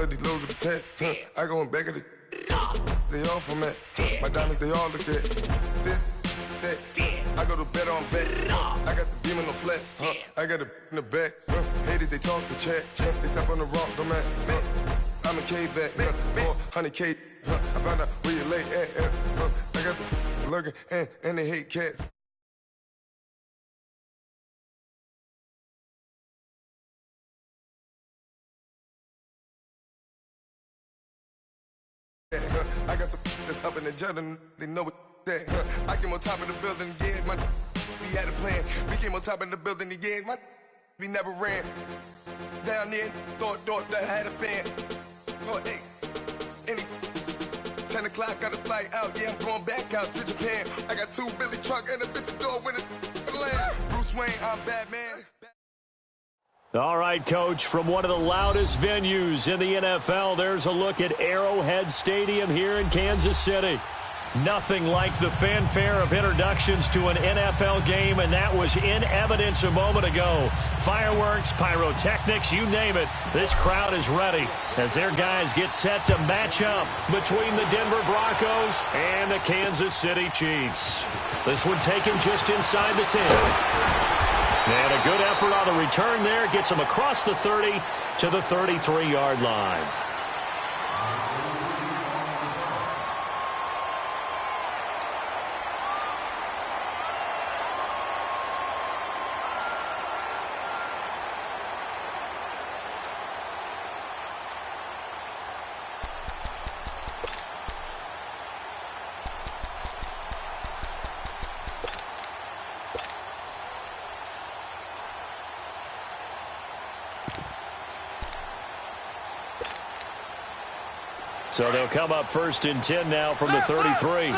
let these loads of the tech. I going back at the they all from that. My diamonds, they all look at this, that. I go to bed on bed. I got the beam in the flex. I got the in the back. Haters, they talk the chat. They step on the rock, the man. I'm a K-back. 400K. I found out where you lay at. I got the lurking and they hate cats. I got some that's up in the jungle, they know what that. I came on top of the building again, we had a plan. We came on top of the building again, we never ran. Down there, thought that I had a fan. Oh, hey, 10 o'clock, got a flight out, yeah, I'm going back out to Japan. I got 2 Billy truck and a bitch door with a land. Bruce Wayne, I'm Batman. All right, Coach, from one of the loudest venues in the NFL, there's a look at Arrowhead Stadium here in Kansas City. Nothing like the fanfare of introductions to an NFL game, and that was in evidence a moment ago. Fireworks, pyrotechnics, you name it. This crowd is ready as their guys get set to match up between the Denver Broncos and the Kansas City Chiefs. This one taken just inside the 10. And a good effort on the return there. Gets him across the 30 to the 33-yard line. So they'll come up 1st and 10 now from the 33.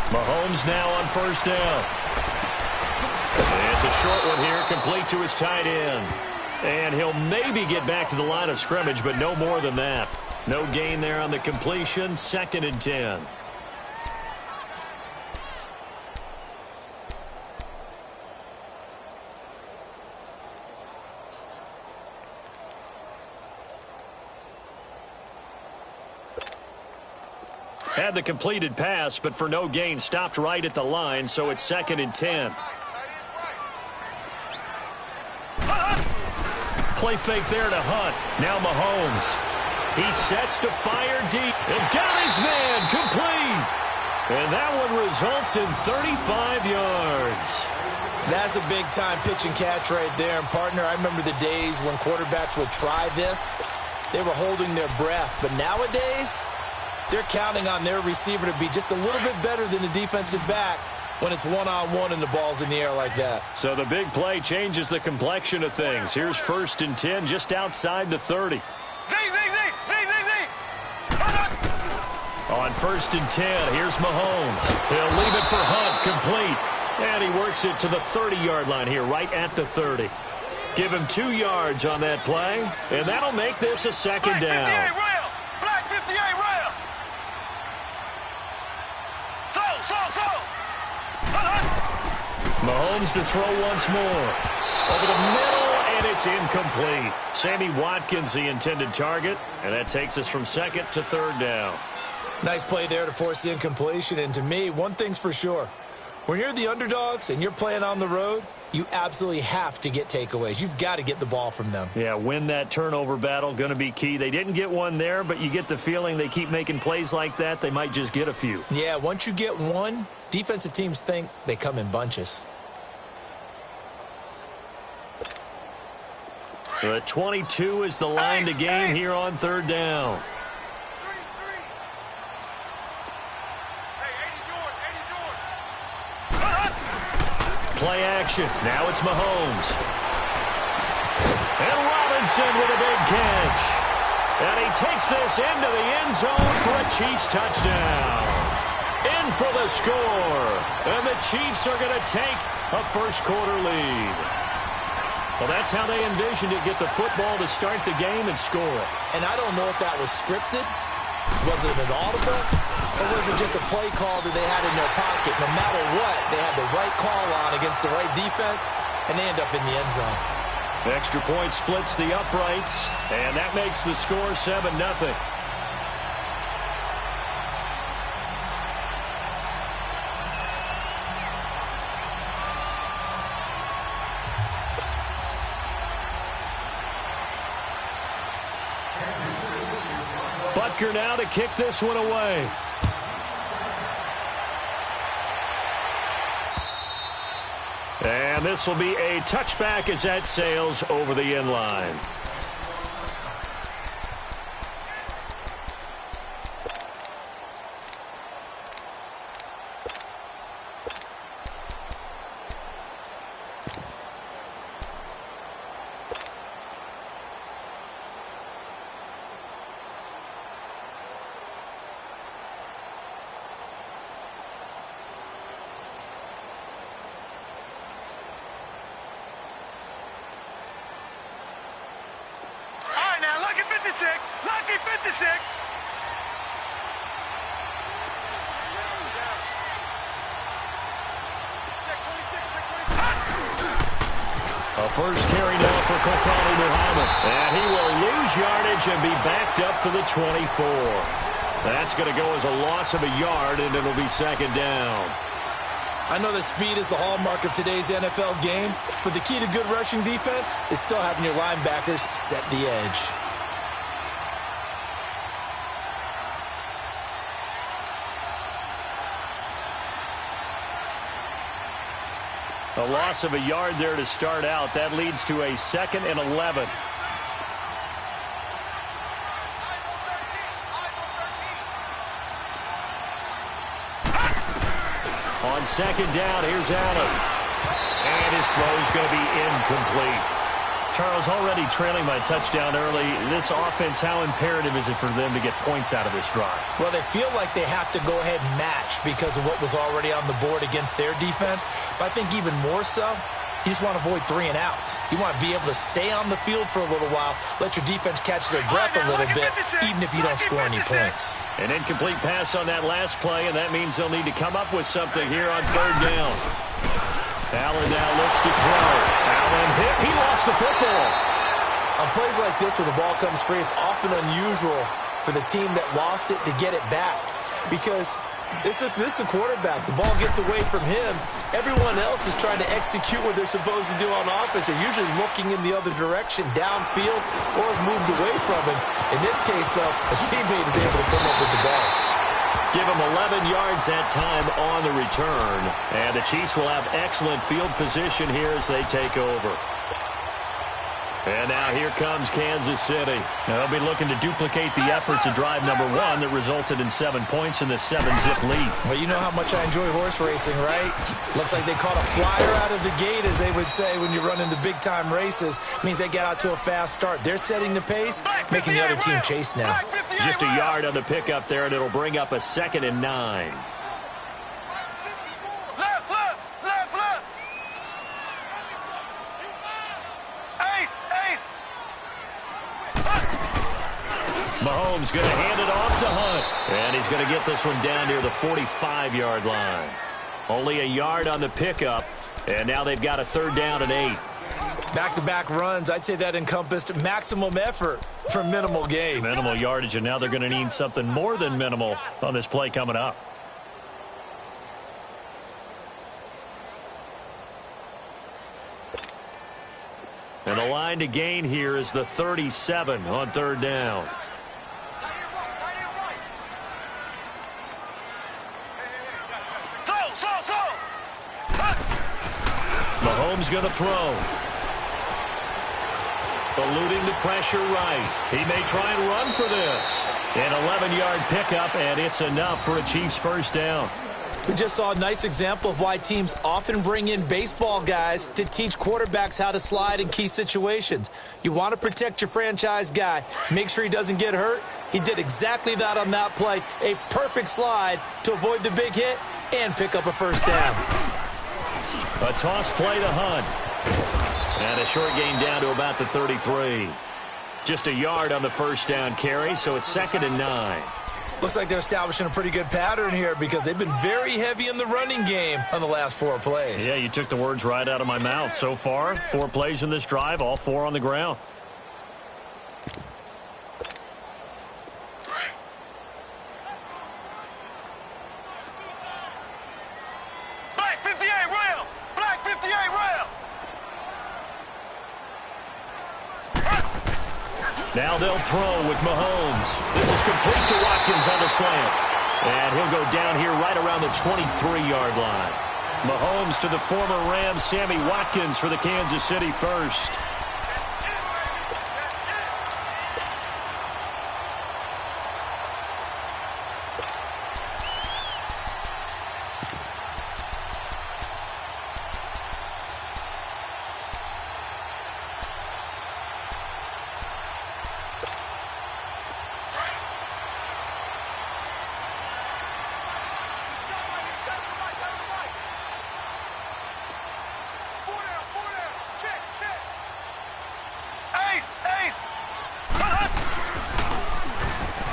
Mahomes now on 1st down. And it's a short one here, complete to his tight end. And he'll maybe get back to the line of scrimmage, but no more than that. No gain there on the completion, 2nd and 10. Had the completed pass, but for no gain, stopped right at the line, so it's 2nd and 10. Play fake there to Hunt. Now Mahomes. He sets to fire deep and got his man complete. And that one results in 35 yards. That's a big-time pitch and catch right there. And, partner, I remember the days when quarterbacks would try this. They were holding their breath. But nowadays, they're counting on their receiver to be just a little bit better than the defensive back when it's one-on-one and the ball's in the air like that. So the big play changes the complexion of things. Here's 1st and 10 just outside the 30. On 1st and 10, here's Mahomes. He'll leave it for Hunt, complete. And he works it to the 30-yard line here, right at the 30. Give him 2 yards on that play, and that'll make this a 2nd down. Black 58 rail. Mahomes to throw once more. Over the middle, and it's incomplete. Sammy Watkins, the intended target, and that takes us from 2nd to 3rd down. Nice play there to force the incompletion, and to me, one thing's for sure. When you're the underdogs and you're playing on the road, you absolutely have to get takeaways. You've got to get the ball from them. Yeah, win that turnover battle, going to be key. They didn't get one there, but you get the feeling they keep making plays like that, they might just get a few. Yeah, once you get one, defensive teams think they come in bunches. The 22 is the line to gain here on 3rd down. Play action. Now it's Mahomes. And Robinson with a big catch. And he takes this into the end zone for a Chiefs touchdown. In for the score. And the Chiefs are going to take a first-quarter lead. Well, that's how they envisioned it. Get the football to start the game and score it. And I don't know if that was scripted. Was it an audible? Or was it just a play call that they had in their pocket? No matter what, they had the right call on against the right defense, and they end up in the end zone. Extra point splits the uprights, and that makes the score 7-0. Butker now to kick this one away. And this will be a touchback as that sails over the end line. Lucky 56. A first carry now for Kofani Muhammad. And he will lose yardage and be backed up to the 24. That's going to go as a loss of a yard, and it'll be second down. I know that speed is the hallmark of today's NFL game, but the key to good rushing defense is still having your linebackers set the edge. A loss of a yard there to start out. That leads to a 2nd and 11. On second down, here's Allen. And his throw is going to be incomplete. Charles, already trailing by touchdown early. This offense, how imperative is it for them to get points out of this drive? Well, they feel like they have to go ahead and match because of what was already on the board against their defense. But I think even more so, you just want to avoid 3 and outs. You want to be able to stay on the field for a little while, let your defense catch their breath a little bit, even if you don't score any points. An incomplete pass on that last play, and that means they'll need to come up with something here on 3rd down. Allen now looks to throw. Allen hit. He lost the football. On plays like this where the ball comes free, it's often unusual for the team that lost it to get it back. Because this is a quarterback. The ball gets away from him. Everyone else is trying to execute what they're supposed to do on offense. They're usually looking in the other direction, downfield, or have moved away from him. In this case, though, a teammate is able to come up with the ball. Give him 11 yards that time on the return. And the Chiefs will have excellent field position here as they take over. And now here comes Kansas City. Now they'll be looking to duplicate the efforts of drive number 1 that resulted in 7 points in the 7-zip lead. Well, you know how much I enjoy horse racing, right? Looks like they caught a flyer out of the gate, as they would say when you're running the big-time races. Means they get out to a fast start. They're setting the pace, making the other team chase now. Just a yard on the pickup there, and it'll bring up a 2nd and 9. Mahomes going to hand it off to Hunt. And he's going to get this one down near the 45-yard line. Only a yard on the pickup. And now they've got a 3rd down and 8. Back-to-back runs, I'd say that encompassed maximum effort for minimal gain. Minimal yardage, and now they're going to need something more than minimal on this play coming up. And the line to gain here is the 37 on 3rd down. Mahomes going to throw. Eluding the pressure right. He may try and run for this. An 11-yard pickup, and it's enough for a Chiefs 1st down. We just saw a nice example of why teams often bring in baseball guys to teach quarterbacks how to slide in key situations. You want to protect your franchise guy. Make sure he doesn't get hurt. He did exactly that on that play. A perfect slide to avoid the big hit and pick up a 1st down. A toss play to Hunt. And a short gain down to about the 33. Just a yard on the 1st down carry, so it's 2nd and 9. Looks like they're establishing a pretty good pattern here because they've been very heavy in the running game on the last 4 plays. Yeah, you took the words right out of my mouth. So far, 4 plays in this drive, all 4 on the ground. Black 58 rail! Black 58 rail! Now they'll throw with Mahomes. This is complete to Watkins on the slant. And he'll go down here right around the 23-yard line. Mahomes to the former Rams, Sammy Watkins for the Kansas City first.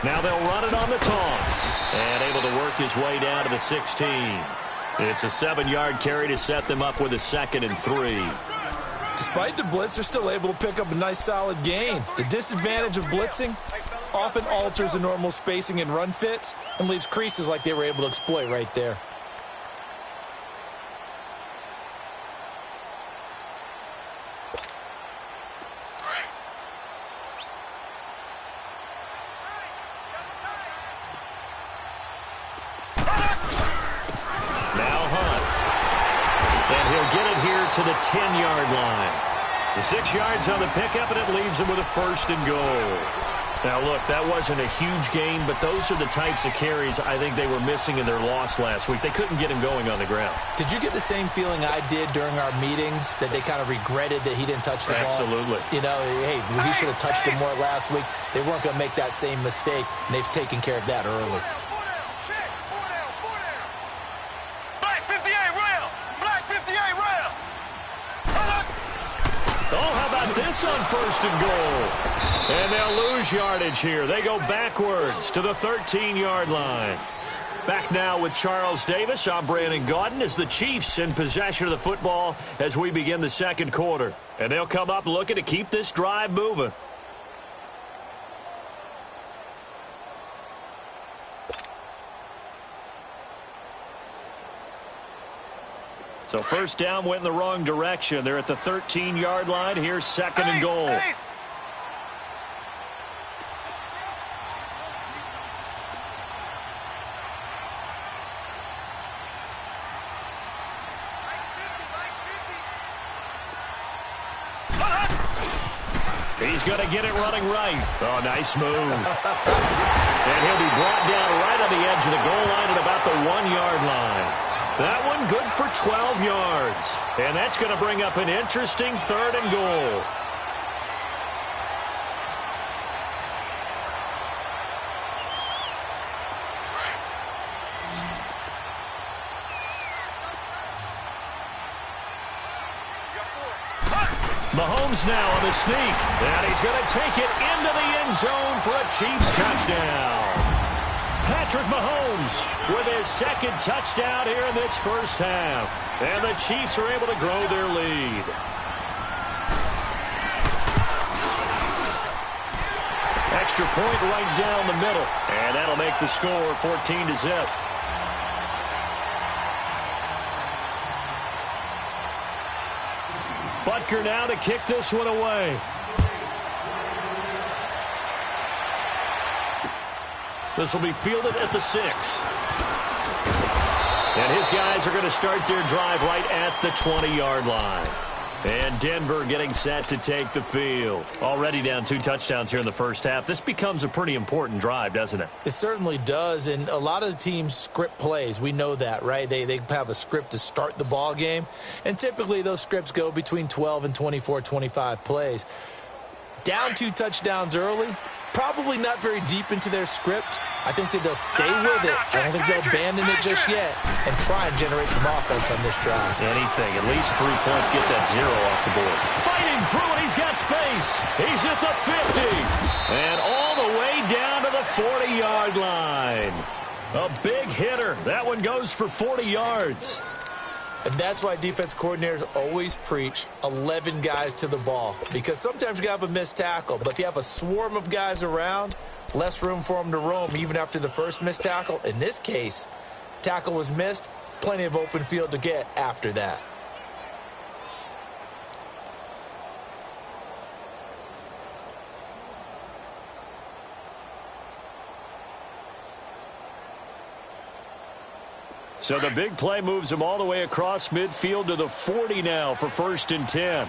Now they'll run it on the toss. And able to work his way down to the 16. It's a 7-yard carry to set them up with a 2nd and 3. Despite the blitz, they're still able to pick up a nice solid gain. The disadvantage of blitzing often alters the normal spacing and run fits and leaves creases like they were able to exploit right there. To the 10-yard line. The 6 yards on the pickup, and it leaves them with a 1st and goal. Now, look, that wasn't a huge gain, but those are the types of carries I think they were missing in their loss last week. They couldn't get him going on the ground. Did you get the same feeling I did during our meetings, that they kind of regretted that he didn't touch the ball? Absolutely. You know, hey, he should have touched it more last week. They weren't going to make that same mistake, and they've taken care of that early. Black 58 rail! Black 58 rail! Oh, how about this on 1st and goal? And they'll lose yardage here. They go backwards to the 13-yard line. Back now with Charles Davis. I'm Brandon Gaudin as the Chiefs in possession of the football as we begin the 2nd quarter. And they'll come up looking to keep this drive moving. So 1st down went in the wrong direction. They're at the 13-yard line. Here's 2nd and goal. He's going to get it running right. Oh, nice move. And he'll be brought down right on the edge of the goal line at about the 1-yard line. That one good for 12 yards. And that's going to bring up an interesting 3rd and goal. Mahomes now on the sneak. And he's going to take it into the end zone for a Chiefs touchdown. Patrick Mahomes with his 2nd touchdown here in this 1st half. And the Chiefs are able to grow their lead. Extra point right down the middle. And that'll make the score 14-0. Butker now to kick this one away. This will be fielded at the 6. And his guys are going to start their drive right at the 20-yard line. And Denver getting set to take the field. Already down 2 touchdowns here in the 1st half. This becomes a pretty important drive, doesn't it? It certainly does, and a lot of the teams script plays. We know that, right? They have a script to start the ball game, and typically those scripts go between 12 and 24, 25 plays. Down 2 touchdowns early, Probably not very deep into their script. I think that they'll stay with it. I don't think they'll abandon it just yet and try and generate some offense on this drive. Anything, at least 3 points, get that 0 off the board. Fighting through it, he's got space. He's at the 50. And all the way down to the 40-yard line. A big hitter. That one goes for 40 yards. And that's why defense coordinators always preach 11 guys to the ball. Because sometimes you have a missed tackle, but if you have a swarm of guys around, less room for them to roam even after the first missed tackle. In this case, tackle was missed, plenty of open field to get after that. So the big play moves him all the way across midfield to the 40 now for 1st and 10.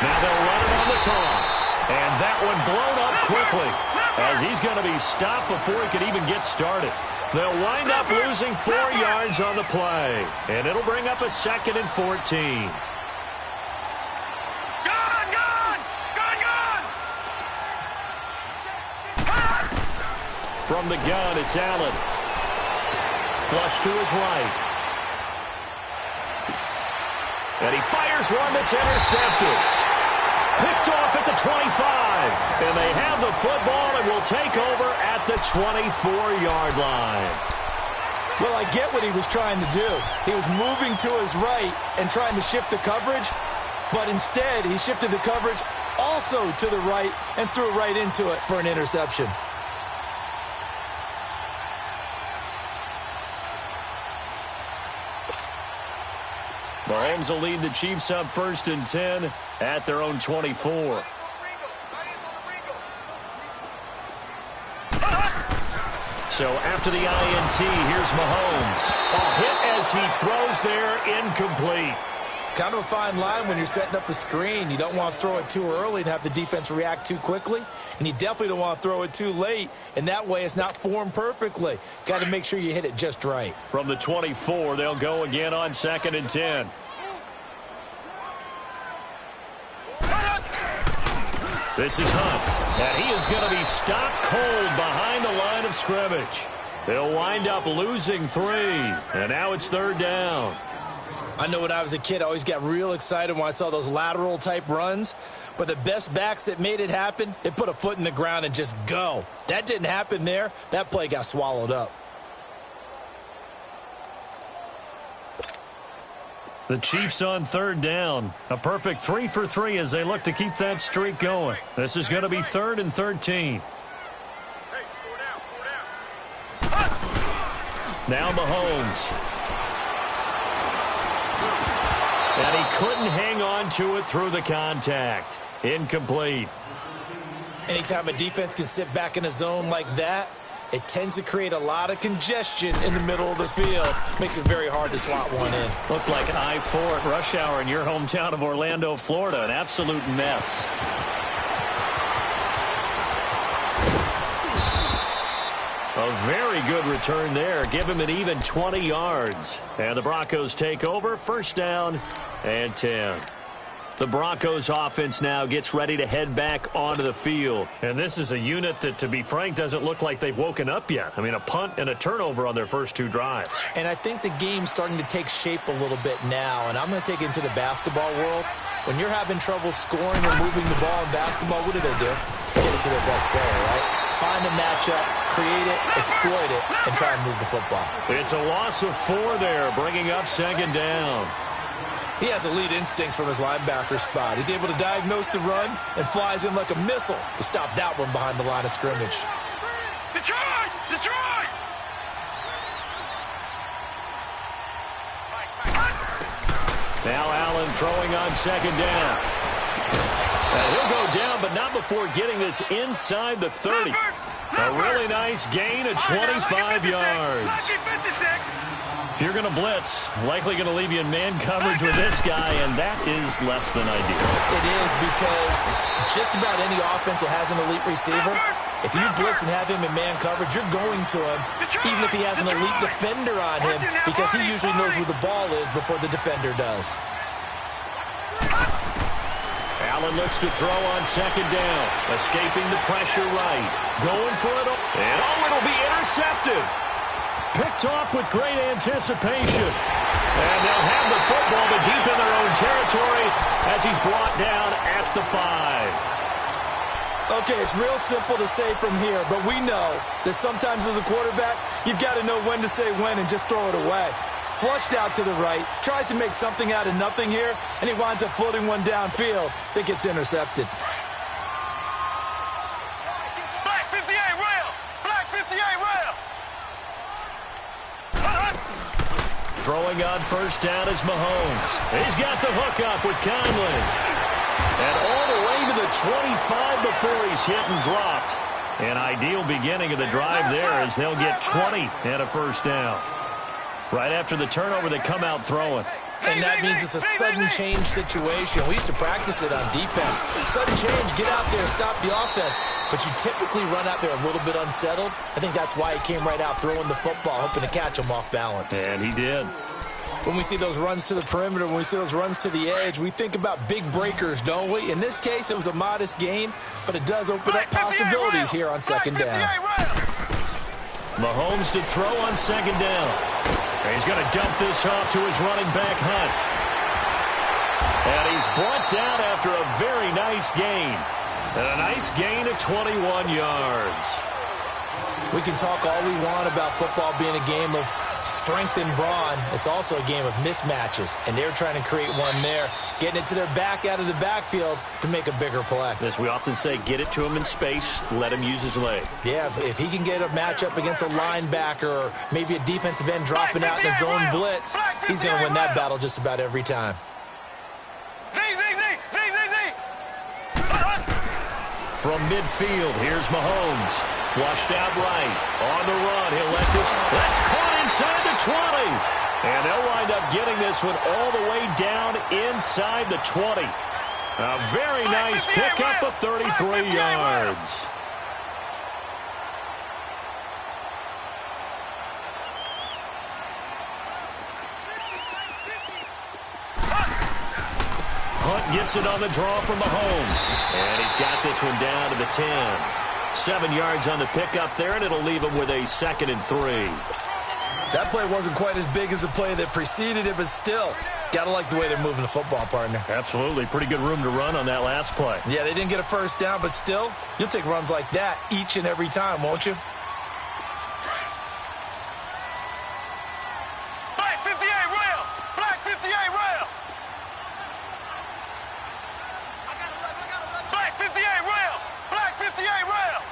Now they'll run it on the toss. And that one blown up quickly as he's going to be stopped before he could even get started. They'll wind up losing 4 yards on the play. And it'll bring up a 2nd and 14. From the gun, it's Allen. Flush to his right. And he fires one that's intercepted. Picked off at the 25. And they have the football and will take over at the 24-yard line. Well, I get what he was trying to do. He was moving to his right and trying to shift the coverage. But instead, he shifted the coverage also to the right and threw right into it for an interception. Mahomes will lead the Chiefs up 1st and 10 at their own 24. So after the INT, here's Mahomes. A hit as he throws there, incomplete. Kind of a fine line when you're setting up a screen. You don't want to throw it too early and have the defense react too quickly. And you definitely don't want to throw it too late. And that way it's not formed perfectly. Got to make sure you hit it just right. From the 24, they'll go again on 2nd and 10. This is Hunt. And he is going to be stopped cold behind the line of scrimmage. They'll wind up losing 3. And now it's 3rd down. I know when I was a kid, I always got real excited when I saw those lateral-type runs. But the best backs that made it happen, they put a foot in the ground and just go. That didn't happen there. That play got swallowed up. The Chiefs on 3rd down. A perfect 3 for 3 as they look to keep that streak going. This is going to be 3rd and 13. Now Mahomes. And he couldn't hang on to it through the contact. Incomplete. Anytime a defense can sit back in a zone like that, it tends to create a lot of congestion in the middle of the field. Makes it very hard to slot one in. Looked like I-4 at rush hour in your hometown of Orlando, Florida. An absolute mess. A very good return there. Give him an even 20 yards. And the Broncos take over. 1st down and 10. The Broncos offense now gets ready to head back onto the field. And this is a unit that, to be frank, doesn't look like they've woken up yet. I mean, a punt and a turnover on their first 2 drives. And I think the game's starting to take shape a little bit now. And I'm going to take it into the basketball world. When you're having trouble scoring or moving the ball in basketball, what do? Give it to their best player, right? Find a matchup, create it, exploit it, and try and move the football. It's a loss of 4 there, bringing up 2nd down. He has elite instincts from his linebacker spot. He's able to diagnose the run and flies in like a missile to stop that one behind the line of scrimmage. Detroit! Detroit! Now Allen throwing on 2nd down. And he'll go down, but not before getting this inside the 30. A really nice gain of 25 yards. If you're going to blitz, likely going to leave you in man coverage with this guy, and that is less than ideal. It is, because just about any offense that has an elite receiver, if you blitz and have him in man coverage, you're going to him, even if he has an elite defender on him, because he usually knows where the ball is before the defender does. Allen looks to throw on second down, escaping the pressure right, going for it, and it'll be intercepted. Picked off with great anticipation. And they'll have the football, but deep in their own territory as he's brought down at the 5. Okay, it's real simple to say from here, but we know that sometimes as a quarterback, you've got to know when to say when and just throw it away. Flushed out to the right, tries to make something out of nothing here, and he winds up floating one downfield that gets intercepted. Black 58 rail! Black 58 rail! Throwing on first down is Mahomes. He's got the hook up with Conley. And all the way to the 25 before he's hit and dropped. An ideal beginning of the drive there as they'll get 20 and a first down. Right after the turnover, they come out throwing. And that means it's a sudden change situation. We used to practice it on defense. Sudden change, get out there, stop the offense. But you typically run out there a little bit unsettled. I think that's why he came right out throwing the football, hoping to catch him off balance. And he did. When we see those runs to the perimeter, when we see those runs to the edge, we think about big breakers, don't we? In this case, it was a modest gain, but it does open up possibilities here on second down. Mahomes to throw on second down. He's going to dump this off to his running back, Hunt. And he's brought down after a very nice gain. And a nice gain of 21 yards. We can talk all we want about football being a game of strength and brawn. It's also a game of mismatches, and they're trying to create one there, getting it to their back out of the backfield to make a bigger play. As we often say, get it to him in space, let him use his leg. Yeah, if he can get a matchup against a linebacker or maybe a defensive end dropping out in a zone blitz, he's going to win that battle just about every time. From midfield, here's Mahomes. Flushed out right. On the run, he'll let this. That's caught inside the 20. And they'll wind up getting this one all the way down inside the 20. A very nice pickup of 33 yards. Hunt gets it on the draw from Mahomes. And he's got this one down to the 10. 7 yards on the pickup there, and it'll leave him with a 2nd and 3. That play wasn't quite as big as the play that preceded it, but still, got to like the way they're moving the football, partner. Absolutely. Pretty good room to run on that last play. Yeah, they didn't get a first down, but still, you'll take runs like that each and every time, won't you? Black 58 rail! Black 58 rail! Black 58 rail! Black 58 rail!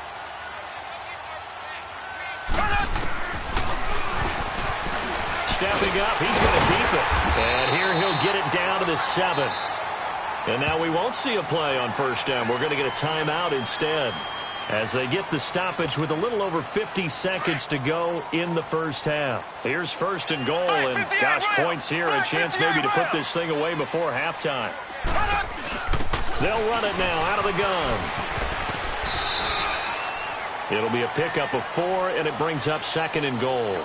Stepping up, he's going to keep it. And here he'll get it down to the 7. And now we won't see a play on first down. We're going to get a timeout instead as they get the stoppage with a little over 50 seconds to go in the first half. Here's 1st and goal, and gosh, points here, a chance maybe to put this thing away before halftime. They'll run it now out of the gun. It'll be a pickup of 4, and it brings up 2nd and goal.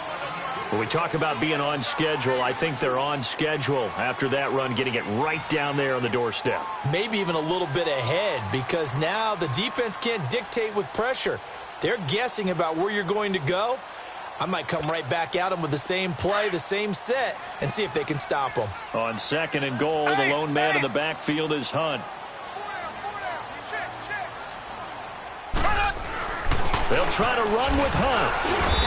When we talk about being on schedule, I think they're on schedule after that run, getting it right down there on the doorstep. Maybe even a little bit ahead, because now the defense can't dictate with pressure. They're guessing about where you're going to go. I might come right back at them with the same play, the same set, and see if they can stop them. On 2nd and goal, the lone man in the backfield is Hunt. They'll try to run with Hunt.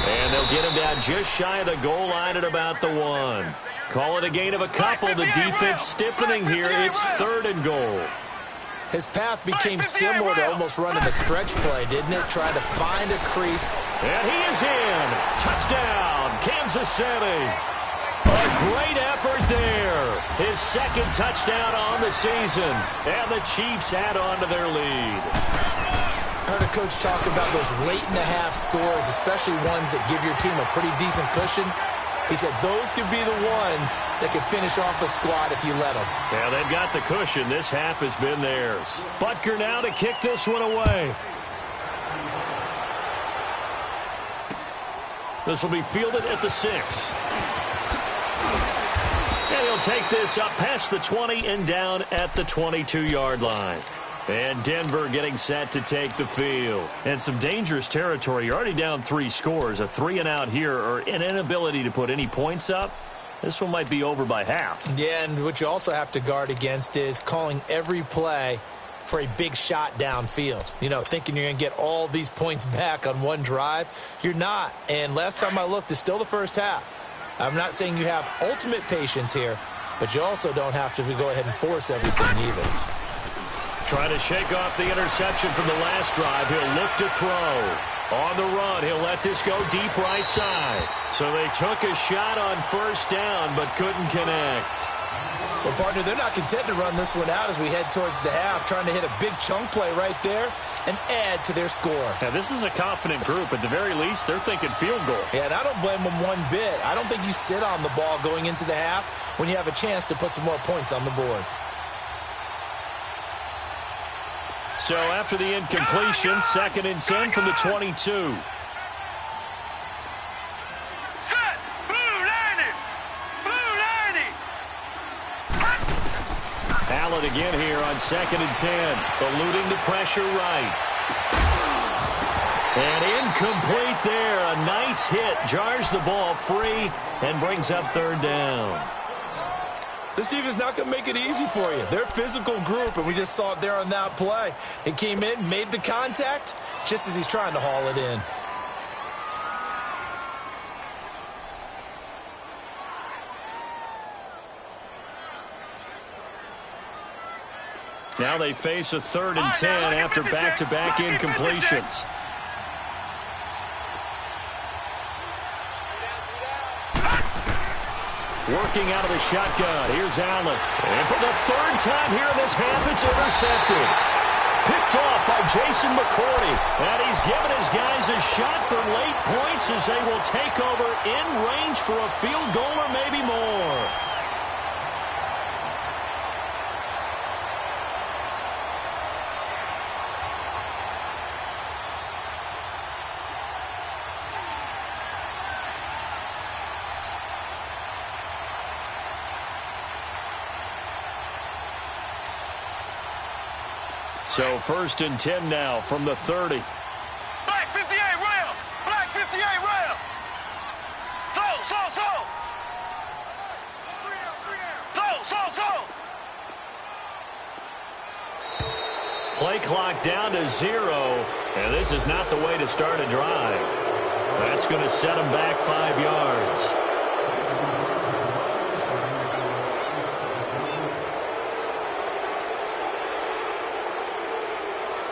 And they'll get him down just shy of the goal line at about the 1. Call it a gain of a couple. The defense stiffening here. It's 3rd and goal. His path became similar to almost running a stretch play, didn't it? Trying to find a crease. And he is in. Touchdown, Kansas City. A great effort there. His 2nd touchdown on the season. And the Chiefs add on to their lead. I heard a coach talk about those late-in-the-half scores, especially ones that give your team a pretty decent cushion. He said those could be the ones that could finish off a squad if you let them. Yeah, they've got the cushion. This half has been theirs. Butker now to kick this one away. This will be fielded at the 6. And he'll take this up past the 20 and down at the 22-yard line. And Denver getting set to take the field. And some dangerous territory. You're already down 3 scores. A 3 and out here, or an inability to put any points up. This one might be over by half. Yeah, and what you also have to guard against is calling every play for a big shot downfield. You know, thinking you're going to get all these points back on one drive. You're not. And last time I looked, it's still the first half. I'm not saying you have ultimate patience here, but you also don't have to go ahead and force everything either. Trying to shake off the interception from the last drive. He'll look to throw. On the run, he'll let this go deep right side. So they took a shot on first down, but couldn't connect. Well, partner, they're not content to run this one out as we head towards the half, trying to hit a big chunk play right there and add to their score. Now, this is a confident group. At the very least, they're thinking field goal. Yeah, and I don't blame them one bit. I don't think you sit on the ball going into the half when you have a chance to put some more points on the board. So after the incompletion, 2nd and 10 from the 22. Allen again here on 2nd and 10. Eluding the pressure right. And incomplete there. A nice hit. Jars the ball free and brings up 3rd down. This defense is not going to make it easy for you. They're a physical group, and we just saw it there on that play. It came in, made the contact, just as he's trying to haul it in. Now they face a 3rd and 10 after back-to-back incompletions. Working out of the shotgun. Here's Allen. And for the 3rd time here in this half, it's intercepted. Picked off by Jason McCourty. And he's given his guys a shot for late points as they will take over in range for a field goal or maybe more. So 1st and 10 now from the 30. Black 58 rail. Black 58 rail. Slow. Slow. Play clock down to 0. And this is not the way to start a drive. That's going to set them back 5 yards.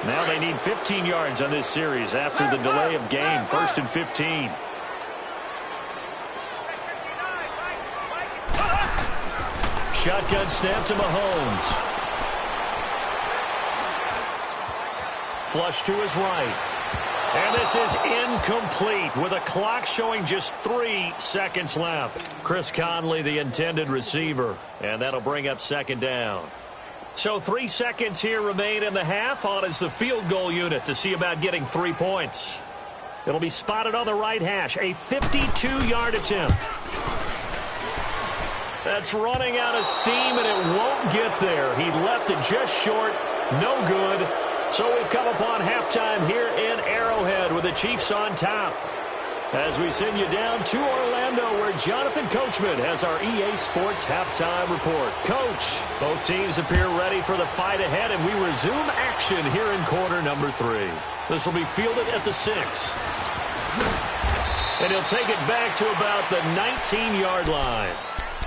Now they need 15 yards on this series after the delay of game. 1st and 15. Shotgun snap to Mahomes. Flush to his right. And this is incomplete with a clock showing just 3 seconds left. Chris Conley, the intended receiver. And that'll bring up 2nd down. So 3 seconds here remain in the half. On is the field goal unit to see about getting 3 points. It'll be spotted on the right hash. A 52-yard attempt. That's running out of steam, and it won't get there. He left it just short. No good. So we've come upon halftime here in Arrowhead with the Chiefs on top. As we send you down to Orlando, where Jonathan Coachman has our EA Sports halftime report. Coach, both teams appear ready for the fight ahead, and we resume action here in quarter number 3. This will be fielded at the 6. And he'll take it back to about the 19-yard line.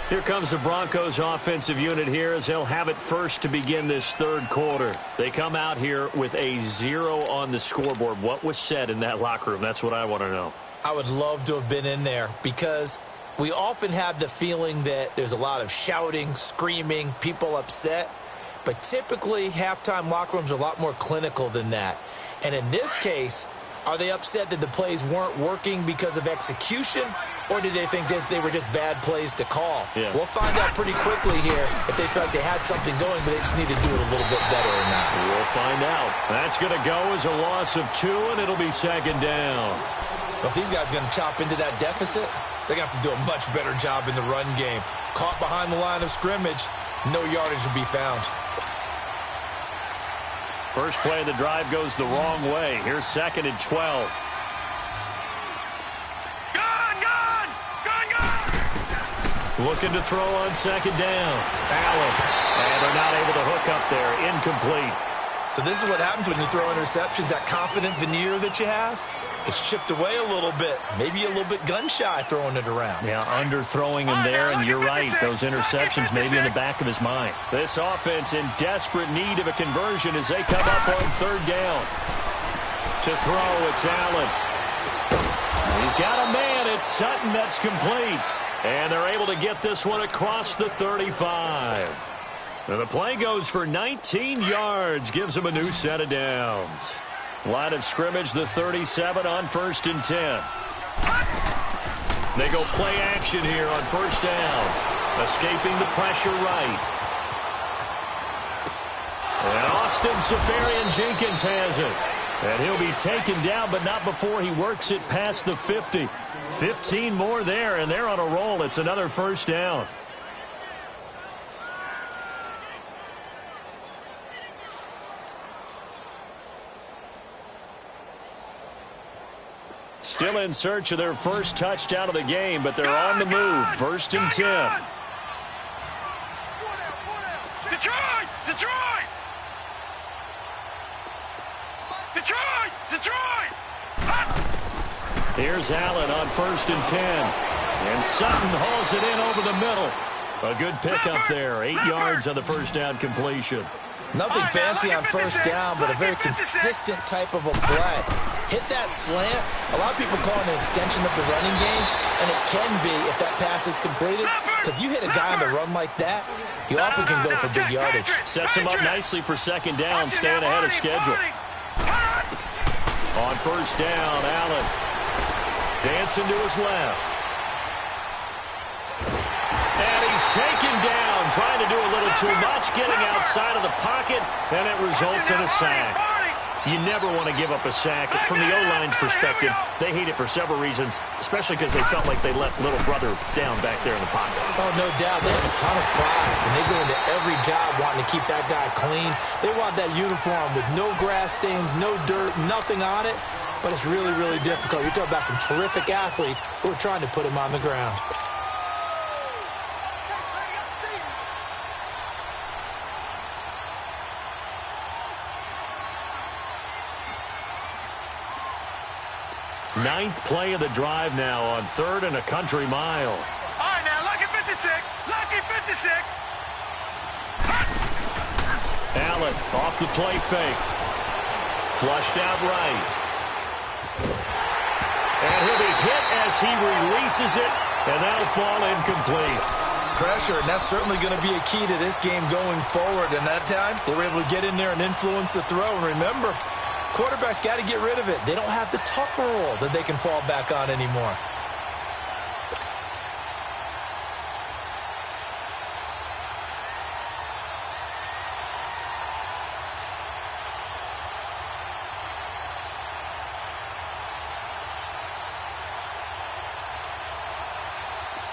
Here comes the Broncos offensive unit here as they'll have it first to begin this 3rd quarter. They come out here with a 0 on the scoreboard. What was said in that locker room? That's what I want to know. I would love to have been in there because we often have the feeling that there's a lot of shouting, screaming, people upset. But typically, halftime locker rooms are a lot more clinical than that. And in this case, Are they upset that the plays weren't working because of execution, or did they think they were just bad plays to call? Yeah. We'll find out pretty quickly here if they felt like they had something going, but they just need to do it a little bit better or not. We'll find out. That's going to go as a loss of 2, and it'll be second down. If these guys are going to chop into that deficit, they're going to have to do a much better job in the run game. Caught behind the line of scrimmage, no yardage will be found. First play of the drive goes the wrong way. Here's 2nd and 12. Looking to throw on 2nd down. Allen. And they're not able to hook up there. Incomplete. So this is what happens when you throw interceptions. That confident veneer that you have, it's chipped away a little bit. Maybe a little bit gun-shy throwing it around. Yeah, underthrowing him there, and you're right. Those interceptions maybe in the back of his mind. This offense in desperate need of a conversion as they come up on 3rd down. To throw, it's Allen. He's got a man. It's Sutton that's complete. And they're able to get this one across the 35. And the play goes for 19 yards. Gives them a new set of downs. Line of scrimmage, the 37 on 1st and 10. They go play action here on 1st down. Escaping the pressure right. And Austin Safarian-Jenkins has it. And he'll be taken down, but not before he works it past the 50. 15 more there, and they're on a roll. It's another 1st down. Still in search of their first touchdown of the game, but they're on the move. 1st and 10. Detroit! Detroit! Detroit! Detroit! Here's Allen on 1st and 10. And Sutton hauls it in over the middle. A good pickup there. 8 yards on the 1st down completion. Nothing fancy on 1st down, but a very consistent type of a play. Hit that slant. A lot of people call it an extension of the running game, and it can be if that pass is completed, because you hit a guy on the run like that, you often can go for big yardage. Sets him up nicely for 2nd down, staying ahead of schedule. On 1st down, Allen dancing to his left. And he's taken down, trying to do a little too much, getting outside of the pocket, and it results in a sack. You never want to give up a sack. From the O-line's perspective, they hate it for several reasons, especially because they felt like they let little brother down back there in the pocket. Oh, no doubt. They have a ton of pride, and they go into every job wanting to keep that guy clean. They want that uniform with no grass stains, no dirt, nothing on it, but it's really, really difficult. You're talking about some terrific athletes who are trying to put him on the ground. Ninth play of the drive now on 3rd and a country mile. All right, now, lucky 56. Lucky 56. Allen off the play fake. Flushed out right. And he'll be hit as he releases it, and that'll fall incomplete. Pressure, and that's certainly going to be a key to this game going forward. And that time, they were able to get in there and influence the throw. And remember, quarterbacks got to get rid of it. They don't have the Tucker rule that they can fall back on anymore.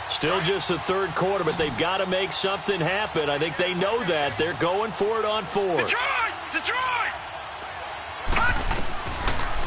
Still just the 3rd quarter, but they've got to make something happen. I think they know that. They're going for it on 4th. Detroit! Detroit!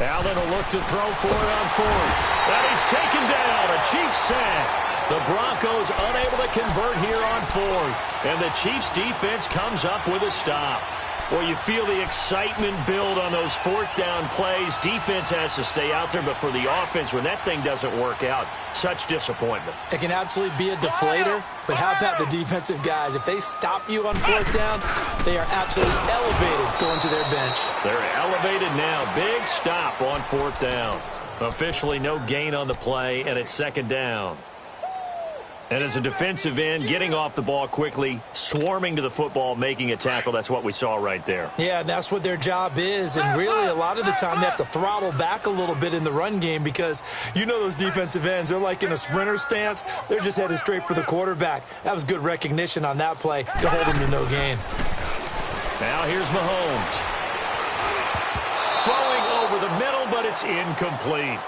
Allen will look to throw for it on 4th. And he's taken down. A Chiefs sack. The Broncos unable to convert here on 4th. And the Chiefs defense comes up with a stop. Well, you feel the excitement build on those 4th down plays. Defense has to stay out there, but for the offense, when that thing doesn't work out, such disappointment. It can absolutely be a deflator, but how about the defensive guys? If they stop you on 4th down, they are absolutely elevated going to their bench. They're elevated now. Big stop on 4th down. Officially no gain on the play, and it's 2nd down. And as a defensive end, getting off the ball quickly, swarming to the football, making a tackle, that's what we saw right there. Yeah, that's what their job is. And really, a lot of the time, they have to throttle back a little bit in the run game because you know those defensive ends, they're like in a sprinter stance. They're just headed straight for the quarterback. That was good recognition on that play to hold them to no gain. Now here's Mahomes. Throwing over the middle, but it's incomplete.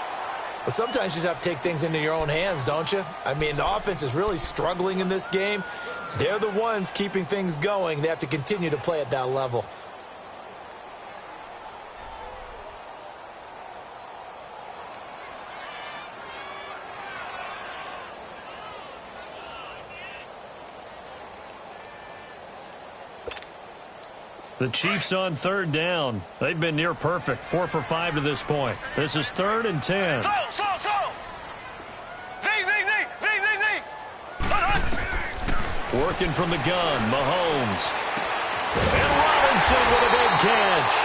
Well, sometimes you just have to take things into your own hands, don't you? I mean, the offense is really struggling in this game. They're the ones keeping things going. They have to continue to play at that level. The Chiefs on third down. They've been near perfect, 4 for 5 to this point. This is 3rd and 10. Working from the gun, Mahomes. And Robinson with a big catch.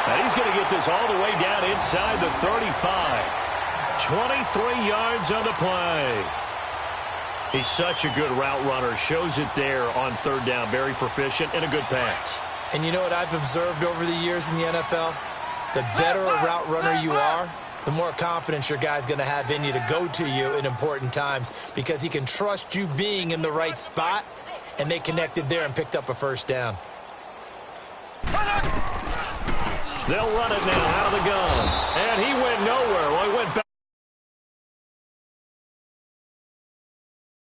And he's going to get this all the way down inside the 35. 23 yards on the play. He's such a good route runner. Shows it there on third down. Very proficient and a good pass. And you know what I've observed over the years in the NFL? The better a route runner you are, the more confidence your guy's going to have in you to go to you in important times because he can trust you being in the right spot, and they connected there and picked up a first down. They'll run it now out of the gun. And he went nowhere.